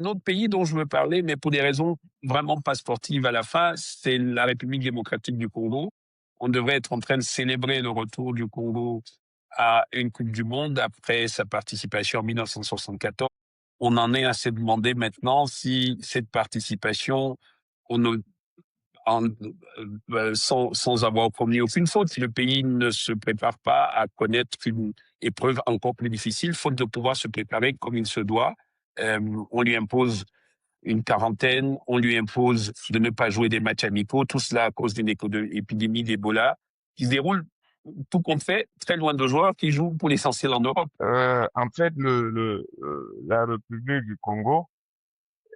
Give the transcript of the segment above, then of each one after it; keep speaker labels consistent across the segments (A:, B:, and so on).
A: Un autre pays dont je veux parler, mais pour des raisons vraiment pas sportives à la fin, c'est la République démocratique du Congo. On devrait être en train de célébrer le retour du Congo à une Coupe du Monde après sa participation en 1974. On en est à se demander maintenant si cette participation, on ne- sans avoir commis aucune faute, si le pays ne se prépare pas à connaître une épreuve encore plus difficile, faute de pouvoir se préparer comme il se doit. On lui impose une quarantaine, on lui impose de ne pas jouer des matchs amicaux, tout cela à cause d'une épidémie d'Ebola qui se déroule, tout compte fait, très loin de joueurs qui jouent pour l'essentiel en Europe.
B: En fait, la République du Congo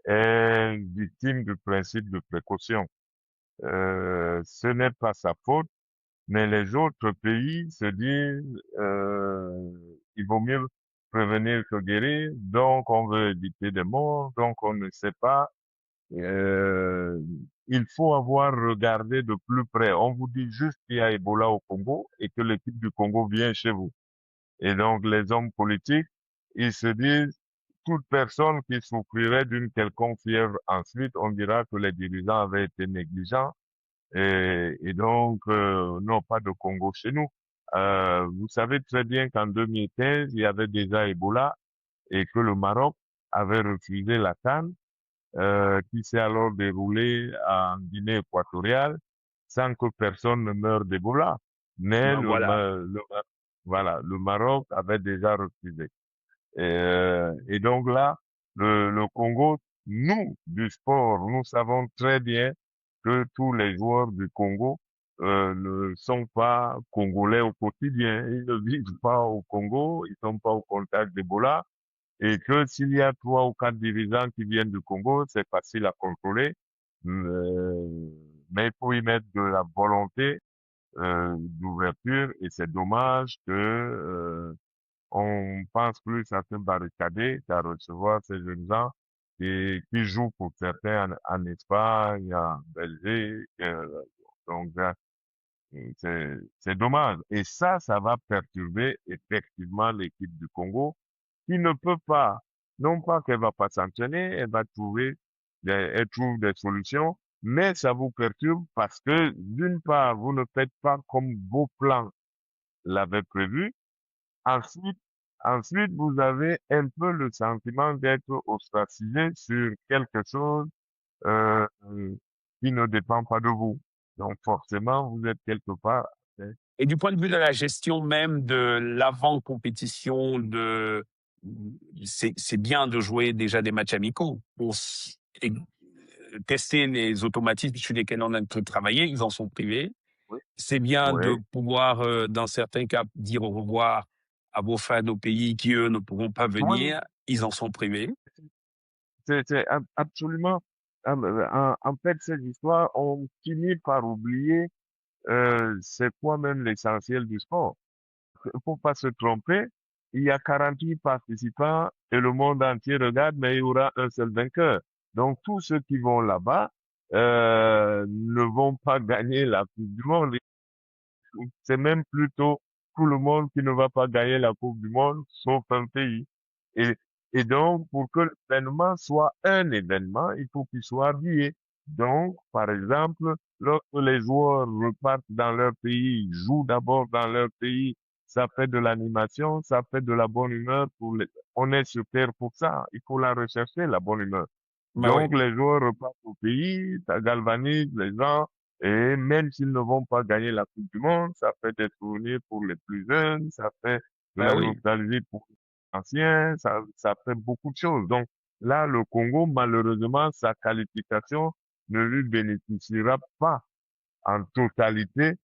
B: est victime du principe de précaution. Ce n'est pas sa faute, mais les autres pays se disent, il vaut mieux prévenir que guérir, donc on veut éviter des morts, donc on ne sait pas. Euh, il faut avoir regardé de plus près. On vous dit juste qu'il y a Ebola au Congo et que l'équipe du Congo vient chez vous. Et donc les hommes politiques, ils se disent, toute personne qui souffrirait d'une quelconque fièvre ensuite, on dira que les dirigeants avaient été négligents et donc non, pas de Congo chez nous. Vous savez très bien qu'en 2015, il y avait déjà Ebola et que le Maroc avait refusé la CAN, qui s'est alors déroulée en Guinée équatoriale sans que personne ne meure d'Ebola. Mais
A: Ben voilà.
B: voilà, le Maroc avait déjà refusé. Et donc là, le Congo, nous, du sport, nous savons très bien que tous les joueurs du Congo ne sont pas congolais au quotidien. Ils ne vivent pas au Congo, ils sont pas au contact d'Ebola. Et que s'il y a 3 ou 4 dirigeants qui viennent du Congo, c'est facile à contrôler. Euh, mais il faut y mettre de la volonté d'ouverture et c'est dommage que on pense plus à se barricader qu'à recevoir ces jeunes gens qui jouent pour certains en Espagne, en Belgique. Donc, c'est dommage. Et ça va perturber effectivement l'équipe du Congo qui ne peut pas, non pas qu'elle va pas s'entraîner, elle va trouver, elle trouve des solutions, mais ça vous perturbe parce que d'une part, vous ne faites pas comme vos plans l'avaient prévu. Ensuite, ensuite, vous avez un peu le sentiment d'être ostracisé sur quelque chose euh, euh, qui ne dépend pas de vous. Donc forcément, vous êtes quelque part. Hein.
A: Et du point de vue de la gestion même de l'avant-compétition, c'est bien de jouer déjà des matchs amicaux pour tester les automatismes sur lesquels on a un peu travaillé. Ils en sont privés.
B: Oui,
A: C'est bien
B: oui.
A: de pouvoir, dans certains cas, dire au revoir à vos fans au pays qui, eux, ne pourront pas
B: Oui, oui,
A: venir. Ils en sont privés.
B: c'est absolument. En fait, ces histoires, on finit par oublier c'est quoi même l'essentiel du sport. Il faut pas se tromper. Il y a 48 participants et le monde entier regarde, mais il y aura un seul vainqueur. Donc tous ceux qui vont là-bas ne vont pas gagner la Coupe du Monde. C'est même plutôt tout le monde qui ne va pas gagner la Coupe du Monde, sauf un pays. Et, et donc, pour que l'événement soit un événement, il faut qu'il soit habillé. Donc, par exemple, lorsque les joueurs repartent dans leur pays, ils jouent d'abord dans leur pays, ça fait de l'animation, ça fait de la bonne humeur on est sur terre pour ça. Il faut la rechercher, la bonne humeur.
A: Bah oui.
B: Donc, les joueurs repartent au pays, ça galvanise les gens, et même s'ils ne vont pas gagner la Coupe du Monde, ça fait des souvenirs pour les plus jeunes, ça fait de
A: Bah
B: la
A: oui.
B: nostalgie pour les anciens, ça fait beaucoup de choses. Donc là, le Congo, malheureusement, sa qualification ne lui bénéficiera pas en totalité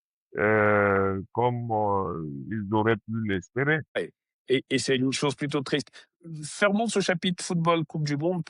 B: comme ils auraient pu l'espérer.
A: Ouais. Et c'est une chose plutôt triste. Fermons ce chapitre football Coupe du Monde